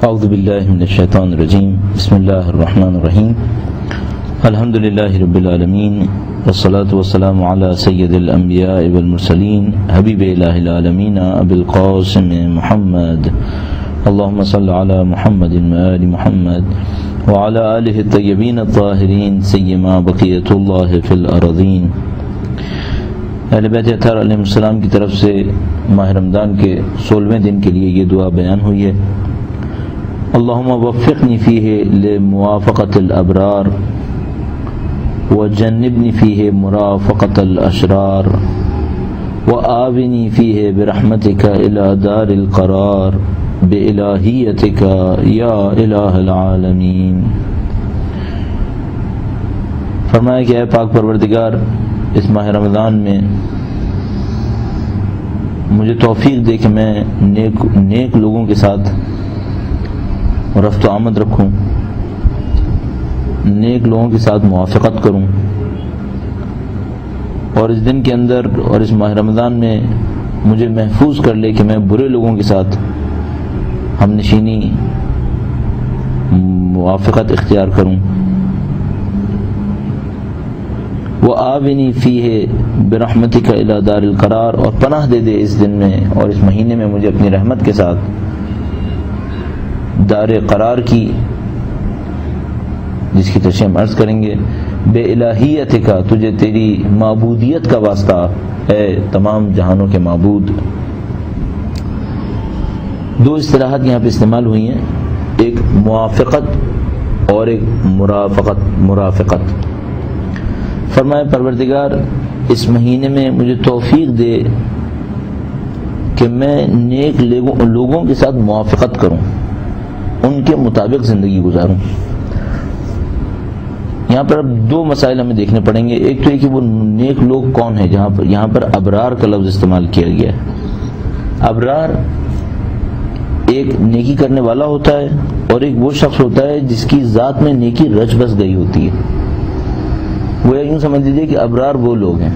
اعوذ باللہ من الشیطان الرجیم بسم اللہ الرحمن الرحیم الحمد للہ رب العالمین والصلاة والسلام علی سید الانبیاء والمرسلین حبیب الہ العالمین ابی القاسم محمد اللہم صل علی محمد وآل محمد وعلی آلہ الطیبین الطاہرین سیما بقیت اللہ فی الارضین۔ اہل بیت اطہار علیہ السلام کی طرف سے ماہ رمضان کے 16ویں دن کے لیے یہ دعا بیان ہوئی ہے: اللہم وفقنی فیہ لموافقت الابرار وجنبنی فیہ مرافقت الاشرار وآونی فیہ برحمتک الی دار القرار بإلہیتک یا الہ العالمین۔ فرمایا کہ اے پاک پروردگار، اس ماہ رمضان میں مجھے توفیق دے کہ میں نیک لوگوں کے ساتھ رفت و آمد رکھوں، نیک لوگوں کے ساتھ موافقت کروں، اور اس دن کے اندر اور اس ماہ رمضان میں مجھے محفوظ کر لے کہ میں برے لوگوں کے ساتھ ہم نشینی موافقت اختیار کروں۔ وآونی فیہ برحمتک الی دار القرار، اور پناہ دے دے اس دن میں اور اس مہینے میں مجھے اپنی رحمت کے ساتھ دار قرار کی، جس کی تشریح ہم عرض کریں گے۔ بے الہیتک، تجھے تیری معبودیت کا واسطہ اے تمام جہانوں کے معبود۔ دو اصطلاحات یہاں پہ استعمال ہوئی ہیں، ایک موافقت اور ایک مرافقت۔ فرمائے پروردگار، اس مہینے میں مجھے توفیق دے کہ میں نیک لوگوں کے ساتھ موافقت کروں، ان کے مطابق زندگی گزاروں۔ یہاں پر اب دو مسائل ہمیں دیکھنے پڑیں گے۔ ایک تو یہ کہ وہ نیک لوگ کون ہیں، یہاں پر ابرار کا لفظ استعمال کیا گیا ہے۔ ابرار ایک نیکی کرنے والا ہوتا ہے، اور ایک وہ شخص ہوتا ہے جس کی ذات میں نیکی رچ بس گئی ہوتی ہے۔ وہ یوں سمجھ لیجیے کہ ابرار وہ لوگ ہیں،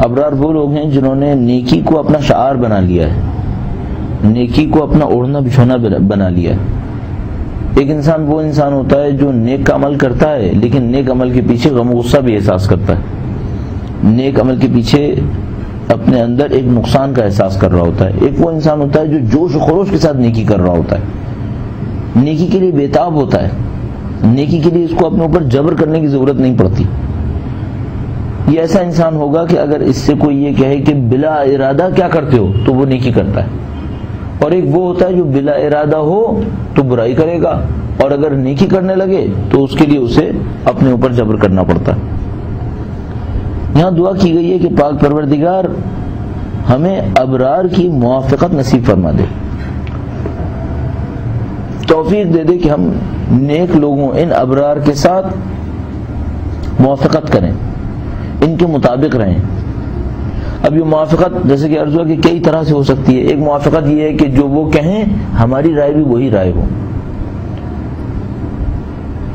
ابرار وہ لوگ ہیں جنہوں نے نیکی کو اپنا شعار بنا لیا ہے، نیکی کو اپنا اوڑھنا بچھونا بنا لیا ہے۔ ایک انسان وہ انسان ہوتا ہے جو نیک کا عمل کرتا ہے، لیکن نیک عمل کے پیچھے غم و غصہ بھی احساس کرتا ہے، نیک عمل کے پیچھے اپنے اندر ایک نقصان کا احساس کر رہا ہوتا ہے۔ ایک وہ انسان ہوتا ہے جو جوش و خروش کے ساتھ نیکی کر رہا ہوتا ہے، نیکی کے لیے بےتاب ہوتا ہے، نیکی کے لیے اس کو اپنے اوپر جبر کرنے کی ضرورت نہیں پڑتی۔ یہ ایسا انسان ہوگا کہ اگر اس سے کوئی یہ کہے کہ بلا ارادہ کیا کرتے ہو، تو وہ نیکی کرتا ہے۔ اور ایک وہ ہوتا ہے جو بلا ارادہ ہو تو برائی کرے گا، اور اگر نیکی کرنے لگے تو اس کے لیے اسے اپنے اوپر جبر کرنا پڑتا ہے۔ یہاں دعا کی گئی ہے کہ پاک پروردگار ہمیں ابرار کی موافقت نصیب فرما دے، توفیق دے دے کہ ہم نیک لوگوں، ان ابرار کے ساتھ موافقت کریں، ان کے مطابق رہیں۔ اب یہ موافقت جیسے کہ عرض ہوا کہ کئی طرح سے ہو سکتی ہے۔ ایک موافقت یہ ہے کہ جو وہ کہیں ہماری رائے بھی وہی رائے ہو۔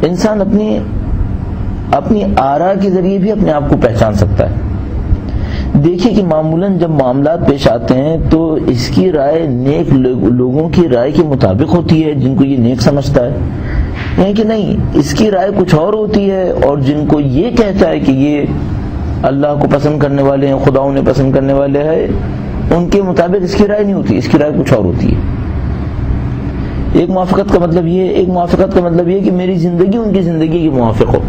انسان اپنی آراء کے ذریعے بھی اپنے آپ کو پہچان سکتا ہے۔ دیکھیے کہ معمولاً جب معاملات پیش آتے ہیں تو اس کی رائے نیک لوگوں کی رائے کے مطابق ہوتی ہے، جن کو یہ نیک سمجھتا ہے، یعنی کہ نہیں، اس کی رائے کچھ اور ہوتی ہے، اور جن کو یہ کہتا ہے کہ یہ اللہ کو پسند کرنے والے ہیں، خدا انہیں پسند کرنے والے ہیں، ان کے مطابق اس کی رائے نہیں ہوتی، اس کی رائے کچھ اور ہوتی ہے۔ ایک موافقت کا مطلب یہ کہ میری زندگی ان کی زندگی کی موافق ہو،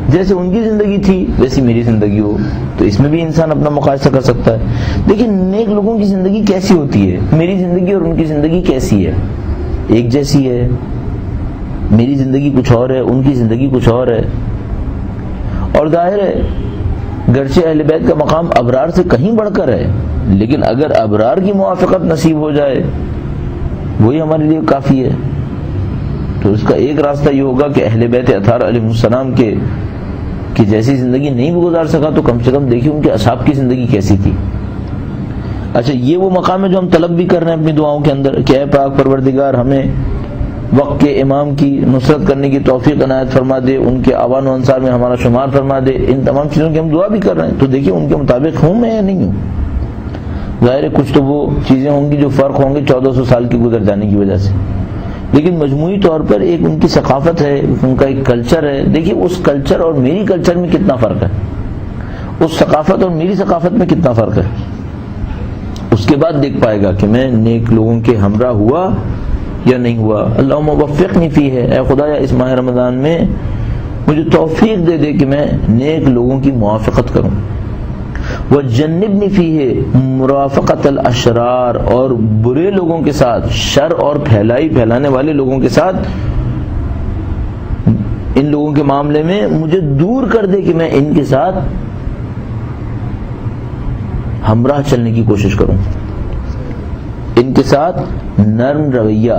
جیسے ان کی زندگی تھی ویسی میری زندگی ہو، تو اس میں بھی انسان اپنا مقایسہ کر سکتا ہے۔ لیکن نیک لوگوں کی زندگی کیسی ہوتی ہے؟ میری زندگی اور ان کی زندگی کیسی ہے؟ ایک جیسی ہے؟ میری زندگی کچھ اور ہے، ان کی زندگی کچھ اور ہے۔ اور ظاہر ہے گرچہ اہل بیت کا مقام ابرار سے کہیں بڑھ کر ہے، لیکن اگر ابرار کی موافقت نصیب ہو جائے وہی ہمارے لیے کافی ہے۔ تو اس کا ایک راستہ یہ ہوگا کہ اہل بیت اطہار علیہ السلام کی جیسی زندگی نہیں بھی گزار سکا تو کم سے کم دیکھیے ان کے اصحاب کی زندگی کیسی تھی۔ اچھا، یہ وہ مقام ہے جو ہم طلب بھی کر رہے ہیں اپنی دعاؤں کے اندر کہ اے پاک پروردگار ہمیں وقت کے امام کی نصرت کرنے کی توفیق عنایت فرما دے، ان کے اعوان و انصار میں ہمارا شمار فرما دے۔ ان تمام چیزوں کی ہم دعا بھی کر رہے ہیں، تو دیکھیے ان کے مطابق ہوں میں یا نہیں ہوں۔ ظاہر ہے کچھ تو وہ چیزیں ہوں گی جو فرق ہوں گے 1400 سال کے گزر جانے کی وجہ سے، لیکن مجموعی طور پر ایک ان کی ثقافت ہے، ان کا ایک کلچر ہے. دیکھیے اس کلچر اور میری کلچر میں کتنا فرق ہے، اس ثقافت اور میری ثقافت میں کتنا فرق ہے. اس کے بعد دیکھ پائے گا کہ میں نیک لوگوں کے ہمراہ ہوا یا نہیں ہوا. اللہم وفقنی فیہ، اے خدایا اس ماہ رمضان میں مجھے توفیق دے دے کہ میں نیک لوگوں کی موافقت کروں. وجنبنی فیہ مرافقت الاشرار، اور برے لوگوں کے ساتھ، شر اور پھیلانے والے لوگوں کے ساتھ، ان لوگوں کے معاملے میں مجھے دور کر دے کہ میں ان کے ساتھ ہمراہ چلنے کی کوشش کروں، ان کے ساتھ نرم رویہ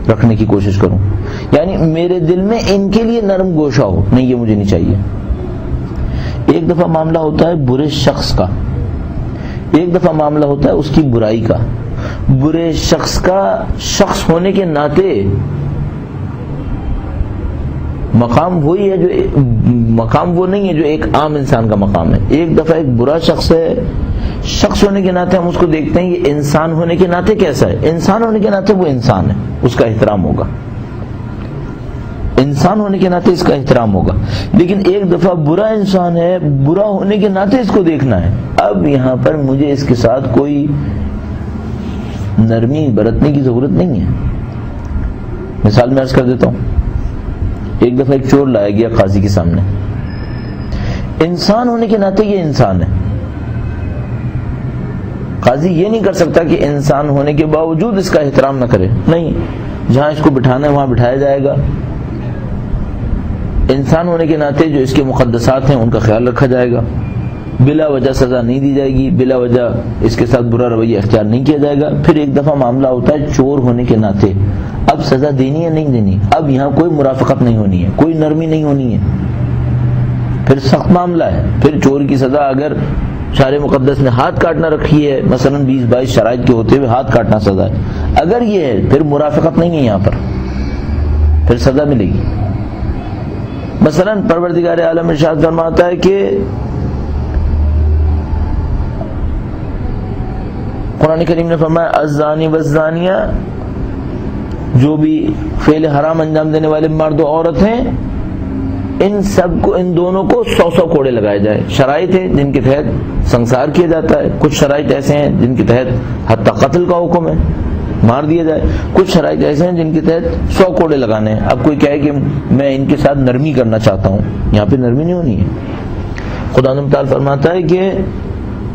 رکھنے کی کوشش کروں. یعنی میرے دل میں ان کے لیے نرم گوشہ ہو، نہیں یہ مجھے نہیں چاہیے. ایک دفعہ معاملہ ہوتا ہے برے شخص کا، ایک دفعہ معاملہ ہوتا ہے اس کی برائی کا. برے شخص کا شخص ہونے کے ناطے مقام وہی ہے جو مقام وہ نہیں ہے جو ایک عام انسان کا مقام ہے. ایک دفعہ ایک برا شخص ہے، شخص ہونے کے ناطے ہم اس کو دیکھتے ہیں یہ انسان ہونے کے ناطے کیسا ہے. انسان ہونے کے ناطے وہ انسان ہے، اس کا احترام ہوگا، انسان ہونے کے ناطے اس کا احترام ہوگا. لیکن ایک دفعہ برا انسان ہے، برا ہونے کے ناطے اس کو دیکھنا ہے. اب یہاں پر مجھے اس کے ساتھ کوئی نرمی برتنے کی ضرورت نہیں ہے. مثال میں عرض کر دیتا ہوں. ایک دفعہ ایک چور لایا گیا قاضی کے سامنے. انسان ہونے کے ناطے یہ انسان ہے. قاضی یہ نہیں کر سکتا کہ انسان ہونے کے باوجود اس کا احترام نہ کرے، نہیں، جہاں اس کو بٹھانا ہے وہاں بٹھایا جائے گا. انسان ہونے کے ناطے جو اس کے مقدسات ہیں ان کا خیال رکھا جائے گا. بلا وجہ سزا نہیں دی جائے گی، بلا وجہ اس کے ساتھ برا رویہ اختیار نہیں کیا جائے گا. پھر ایک دفعہ معاملہ ہوتا ہے چور ہونے کے ناطے، اب سزا دینی ہے نہیں دینی، اب یہاں کوئی مرافقت نہیں ہونی ہے، کوئی نرمی نہیں ہونی ہے. پھر سخت معاملہ ہے. پھر چور کی سزا اگر شارع مقدس نے ہاتھ کاٹنا رکھی ہے، مثلا 20-22 شرائط کے ہوتے ہوئے ہاتھ کاٹنا سزا ہے، اگر یہ ہے پھر مرافقت نہیں ہے، یہاں پر پھر سزا ملے گی. مثلا پروردگار عالم ارشاد فرماتا ہے کہ قرآن کریم نے فرمایا الزانی والزانیہ، جو بھی فعل حرام انجام دینے والے مرد و عورت ہیں ان سب کو، ان دونوں کو 100 کوڑے لگائے جائے. شرائط ہیں جن کے تحت سنسار کیا جاتا ہے، کچھ شرائط ایسے ہیں جن کے تحت حتی قتل کا حکم ہے، مار دیا جائے. کچھ شرائط ایسے ہیں جن کے تحت 100 کوڑے لگانے ہیں. اب کوئی کہے کہ میں ان کے ساتھ نرمی کرنا چاہتا ہوں، یہاں پہ نرمی نہیں ہونی ہے. خدا تعالیٰ فرماتا ہے کہ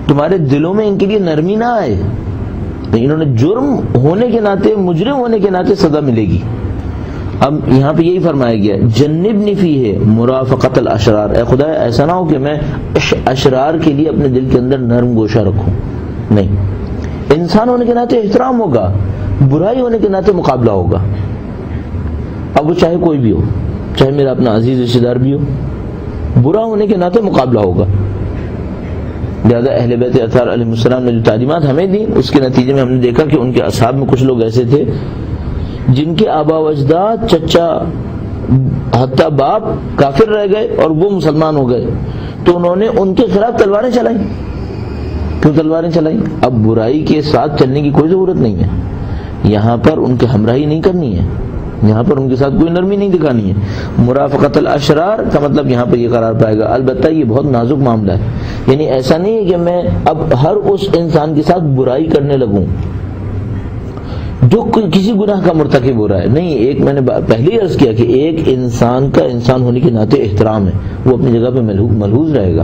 تمہارے دلوں میں ان کے لیے نرمی نہ آئے، انہوں نے جرم ہونے کے ناطے، مجرم ہونے کے ناطے سزا ملے گی. اب یہاں پہ یہی فرمایا گیا جنبنی فیہ مرافقت الاشرار، اے خدا ایسا نہ ہو کہ میں اشرار کے لیے اپنے دل کے اندر نرم گوشہ رکھوں. نہیں، انسان ہونے کے ناطے احترام ہوگا، برائی ہونے کے ناطے مقابلہ ہوگا. اب وہ چاہے کوئی بھی ہو، چاہے میرا اپنا عزیز رشتہ دار بھی ہو، برا ہونے کے ناطے مقابلہ ہوگا. لہذا اہل بیت اطہار علیہ السلام نے جو تعلیمات ہمیں دی، اس کے نتیجے میں ہم نے دیکھا کہ ان کے اصحاب میں کچھ لوگ ایسے تھے جن کے آبا و اجداد، چچا، حتیٰ باپ کافر رہ گئے اور وہ مسلمان ہو گئے، تو انہوں نے ان کے خلاف تلواریں چلائیں. کیوں تلواریں چلائیں؟ اب برائی کے ساتھ چلنے کی کوئی ضرورت نہیں ہے. یہاں پر ان کے ہمراہی نہیں کرنی ہے، یہاں پر ان کے ساتھ کوئی نرمی نہیں دکھانی ہے. مرافقت الاشرار کا مطلب یہاں پر یہ قرار پائے گا. البتہ یہ بہت نازک معاملہ ہے، یعنی ایسا نہیں ہے کہ میں اب ہر اس انسان کے ساتھ برائی کرنے لگوں جو کسی گناہ کا مرتکب ہو رہا ہے. نہیں، ایک میں نے پہلے ہی عرض کیا کہ ایک انسان کا انسان ہونے کے ناطے احترام ہے، وہ اپنی جگہ پہ ملحوظ رہے گا.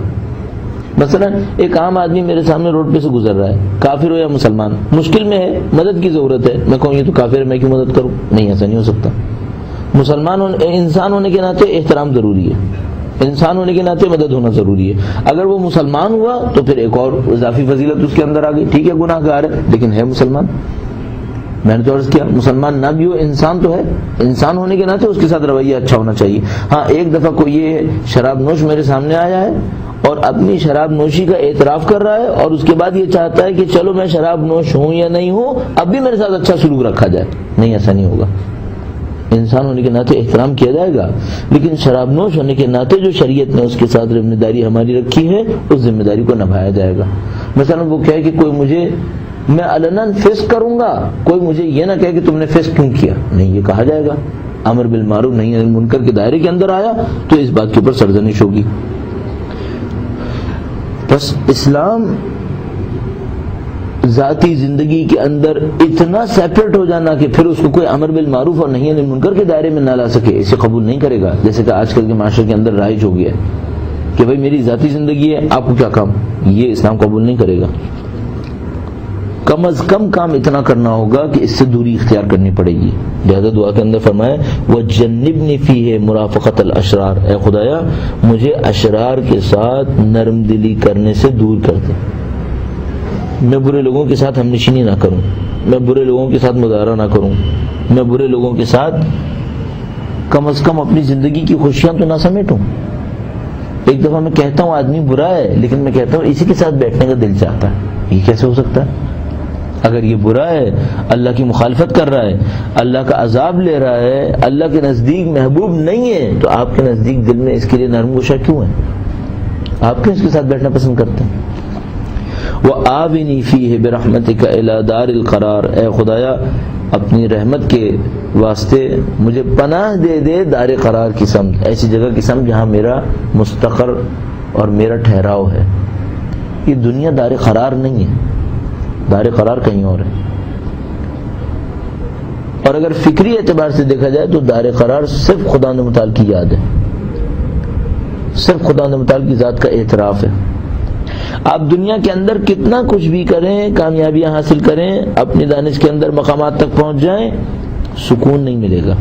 مثلا ایک عام آدمی میرے سامنے روڈ پہ سے گزر رہا ہے، کافر ہو یا مسلمان، مشکل میں ہے، مدد کی ضرورت ہے، میں کہوں یہ تو کافر ہے، میں کیوں مدد کروں؟ نہیں، ایسا نہیں ہو سکتا. مسلمان انسان ہونے کے ناطے احترام ضروری ہے، انسان ہونے کے ناطے مدد ہونا ضروری ہے. اگر وہ مسلمان ہوا تو پھر ایک اور اضافی فضیلت اس کے اندر آ گئی. ٹھیک ہے گناہ گار ہے لیکن ہے مسلمان. میں نے تو عرض کیا مسلمان نہ بھی ہو، انسان تو ہے، انسان ہونے کے ناطے اس کے ساتھ رویہ اچھا ہونا چاہیے. ہاں ایک دفعہ کوئی یہ شراب نوش میرے سامنے آیا ہے اور اپنی شراب نوشی کا اعتراف کر رہا ہے اور اس کے بعد یہ چاہتا ہے کہ چلو میں شراب نوش ہوں یا نہیں ہوں، اب بھی میرے ساتھ اچھا سلوک رکھا جائے. نہیں، ایسا نہیں ہوگا. انسان ہونے کے ناطے احترام کیا جائے گا، لیکن شراب نوش ہونے کے ناطے جو شریعت نے اس کے ساتھ ذمہ داری ہماری رکھی ہے، اس ذمہ داری کو نبھایا جائے گا. مثلا وہ کہے کہ کوئی مجھے، میں علناً فسق کروں گا، کوئی مجھے یہ نہ کہے کہ تم نے فسق کیوں کیا، نہیں یہ کہا جائے گا. امر بالمعروف نہی عن المنکر کے دائرے کے اندر آیا تو اس بات کے اوپر سرزنش ہوگی. بس اسلام ذاتی زندگی کے اندر اتنا سیپریٹ ہو جانا کہ پھر اس کو کوئی امر بالمعروف اور نہی عن المنکر کے دائرے میں نہ لا سکے، اسے قبول نہیں کرے گا. جیسے کہ آج کل کے معاشرے کے اندر رائج ہو گیا ہے کہ بھائی میری ذاتی زندگی ہے، آپ کو کیا کام، یہ اسلام قبول نہیں کرے گا. کم از کم کام اتنا کرنا ہوگا کہ اس سے دوری اختیار کرنی پڑے گی. لہذا دعا کے اندر فرمائے وَجَنِّبْنِ فِيهِ مُرَافَقَةَ الْأَشْرَارِ، اے خدایا مجھے اشرار کے ساتھ نرم دلی کرنے سے دور کر دے. میں برے لوگوں کے ساتھ ہم نشینی نہ کروں، میں برے لوگوں کے ساتھ مظاہرہ نہ کروں، میں برے لوگوں کے ساتھ کم از کم اپنی زندگی کی خوشیاں تو نہ سمیٹوں. ایک دفعہ میں کہتا ہوں آدمی برا ہے، لیکن میں کہتا ہوں اسی کے ساتھ بیٹھنے کا دل چاہتا ہے. یہ کیسے ہو سکتا ہے؟ اگر یہ برا ہے، اللہ کی مخالفت کر رہا ہے، اللہ کا عذاب لے رہا ہے، اللہ کے نزدیک محبوب نہیں ہے، تو آپ کے نزدیک دل میں اس کے لیے نرم گوشہ کیوں ہے؟ آپ کیوں اس کے ساتھ بیٹھنا پسند کرتے ہیں؟ وَآوِنِي فِيهِ بِرَحْمَتِكَ إِلَى دَارِ الْقَرَارِ، اے خدایا اپنی رحمت کے واسطے مجھے پناہ دے دے دار قرار کی سمت، ایسی جگہ کی سمت جہاں میرا مستقر اور میرا ٹھہراؤ ہے. یہ دنیا دار قرار نہیں ہے، دار قرار کہیں اور ہے. اور اگر فکری اعتبار سے دیکھا جائے تو دار قرار صرف خدا متعال کی یاد ہے، صرف خدا متعال کی ذات کا اعتراف ہے. آپ دنیا کے اندر کتنا کچھ بھی کریں، کامیابیاں حاصل کریں، اپنی دانش کے اندر مقامات تک پہنچ جائیں، سکون نہیں ملے گا.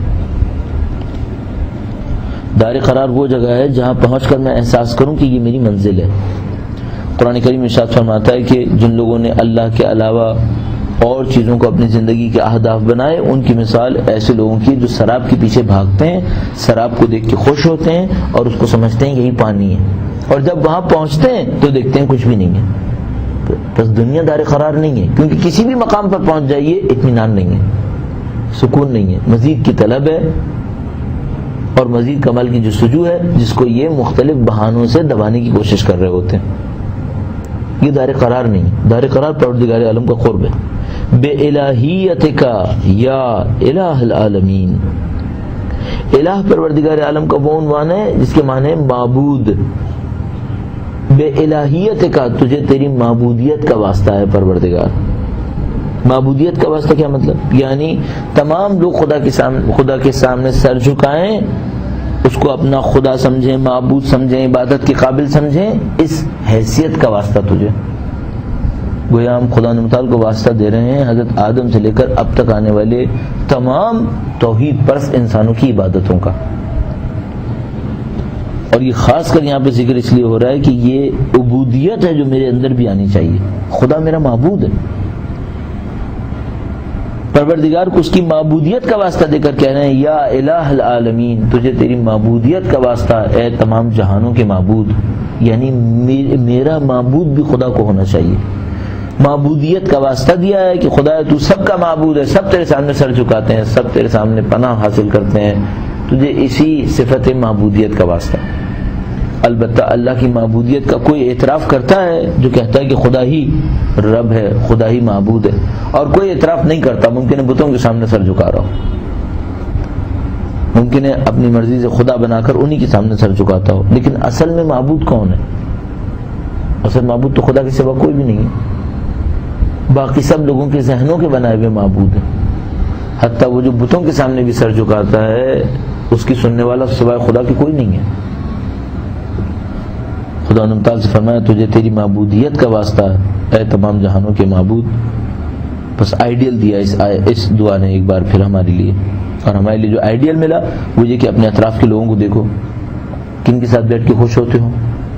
دار قرار وہ جگہ ہے جہاں پہنچ کر میں احساس کروں کہ یہ میری منزل ہے. قرآن کریم میں ارشاد فرماتا ہے کہ جن لوگوں نے اللہ کے علاوہ اور چیزوں کو اپنی زندگی کے اہداف بنائے، ان کی مثال ایسے لوگوں کی جو سراب کے پیچھے بھاگتے ہیں، سراب کو دیکھ کے خوش ہوتے ہیں اور اس کو سمجھتے ہیں یہی پانی ہے، اور جب وہاں پہنچتے ہیں تو دیکھتے ہیں کچھ بھی نہیں ہے. بس دنیا دار قرار نہیں ہے، کیونکہ کسی بھی مقام پر پہنچ جائیے اطمینان نہیں ہے، سکون نہیں ہے، مزید کی طلب ہے اور مزید کمال کی جستجو ہے، جس کو یہ مختلف بہانوں سے دبانے کی کوشش کر رہے ہوتے ہیں. یہ دار قرار نہیں، دار قرار پروردگار عالم کا قرب ہے. بے الہیتک یا الہ العالمین، الہ پروردگار عالم کا وہ عنوان ہے جس کے معنی ہے معبود. بے الہیتک، تجھے تیری معبودیت کا واسطہ ہے پروردگار. معبودیت کا واسطہ کیا مطلب؟ یعنی تمام لوگ خدا کے سامنے سر جھکائیں، اس کو اپنا خدا سمجھیں، معبود سمجھیں، عبادت کے قابل سمجھیں، اس حیثیت کا واسطہ تجھے. گویا ہم خدا متعال کو واسطہ دے رہے ہیں حضرت آدم سے لے کر اب تک آنے والے تمام توحید پرست انسانوں کی عبادتوں کا. اور یہ خاص کر یہاں پہ ذکر اس لیے ہو رہا ہے کہ یہ عبودیت ہے جو میرے اندر بھی آنی چاہیے. خدا میرا معبود ہے، پروردگار کو اس کی معبودیت کا واسطہ دے کر کہہ رہے ہیں یا الہ العالمین، تجھے تیری معبودیت کا واسطہ اے تمام جہانوں کے معبود. یعنی میرا معبود بھی خدا کو ہونا چاہیے. معبودیت کا واسطہ دیا ہے کہ خدا تو سب کا معبود ہے، سب تیرے سامنے سر جھکاتے ہیں، سب تیرے سامنے پناہ حاصل کرتے ہیں، تجھے اسی صفت معبودیت کا واسطہ. البتہ اللہ کی معبودیت کا کوئی اعتراف کرتا ہے جو کہتا ہے کہ خدا ہی رب ہے، خدا ہی معبود ہے، اور کوئی اعتراف نہیں کرتا، ممکن ہے بتوں کے سامنے سر جھکا رہا ہو، ممکن ہے اپنی مرضی سے خدا بنا کر انہی کے سامنے سر جھکاتا ہو، لیکن اصل میں معبود کون ہے؟ اصل معبود تو خدا کے سوا کوئی بھی نہیں ہے. باقی سب لوگوں کے ذہنوں کے بنائے ہوئے معبود ہیں. حتیٰ وہ جو بتوں کے سامنے بھی سر جھکاتا ہے اس کی سننے والا سوائے خدا کی کوئی نہیں ہے. خدا نے تعالیٰ سے فرمایا تجھے تیری معبودیت کا واسطہ ہے اے تمام جہانوں کے معبود. بس آئیڈیل دیا اس دعا نے ایک بار پھر ہمارے لیے، اور ہمارے لیے جو آئیڈیل ملا وہ یہ کہ اپنے اطراف کے لوگوں کو دیکھو، کن کے ساتھ بیٹھ کے خوش ہوتے ہو،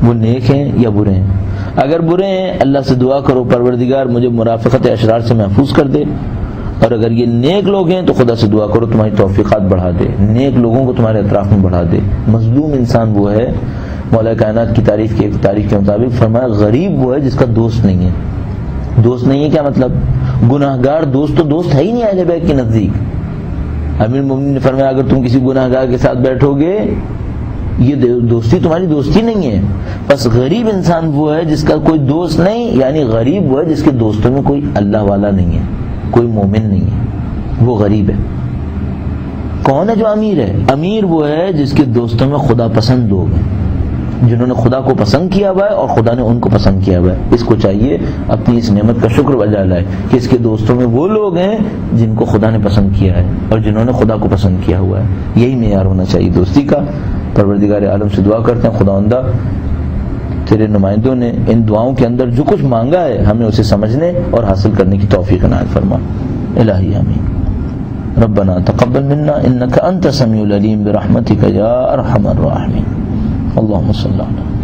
وہ نیک ہیں یا برے ہیں. اگر برے ہیں اللہ سے دعا کرو پروردگار مجھے مرافقت اشرار سے محفوظ کر دے، اور اگر یہ نیک لوگ ہیں تو خدا سے دعا کرو تمہاری توفیقات بڑھا دے، نیک لوگوں کو تمہارے اطراف میں بڑھا دے. مظلوم انسان وہ ہے، مولا کائنات کی تعریف کے مطابق فرمایا غریب وہ ہے جس کا دوست نہیں ہے. دوست نہیں ہے کیا مطلب؟ گناہگار دوست تو دوست ہے ہی نہیں اہل بیت کے نزدیک. امیر المومنین نے فرمایا اگر تم کسی گناہگار کے ساتھ بیٹھو گے یہ دوستی تمہاری دوستی نہیں ہے. بس غریب انسان وہ ہے جس کا کوئی دوست نہیں, یعنی غریب وہ ہے جس کے دوستوں میں کوئی اللہ والا نہیں ہے, کوئی مومن نہیں ہے, وہ غریب ہے. کون ہے جو امیر ہے؟ امیر وہ ہے جس کے دوستوں میں خدا پسند لوگ ہیں, جنہوں نے خدا کو پسند کیا ہوا ہے اور خدا نے ان کو پسند کیا ہوا ہے. اس کو چاہیے اپنی اس نعمت کا شکر بجا لائے کہ اس کے دوستوں میں وہ لوگ ہیں جن کو خدا نے پسند کیا ہے اور جنہوں نے خدا کو پسند کیا ہوا ہے. یہی معیار ہونا چاہیے دوستی کا. پروردگار عالم سے دعا کرتے ہیں خداوندہ تیرے نمائندوں نے ان دعاؤں کے اندر جو کچھ مانگا ہے ہمیں اسے سمجھنے اور حاصل کرنے کی توفیق عنایت فرما. الہی آمین. ربنا تقبل منا انك انت السميع العليم برحمتك يا ارحم الراحمين. اللهم صل على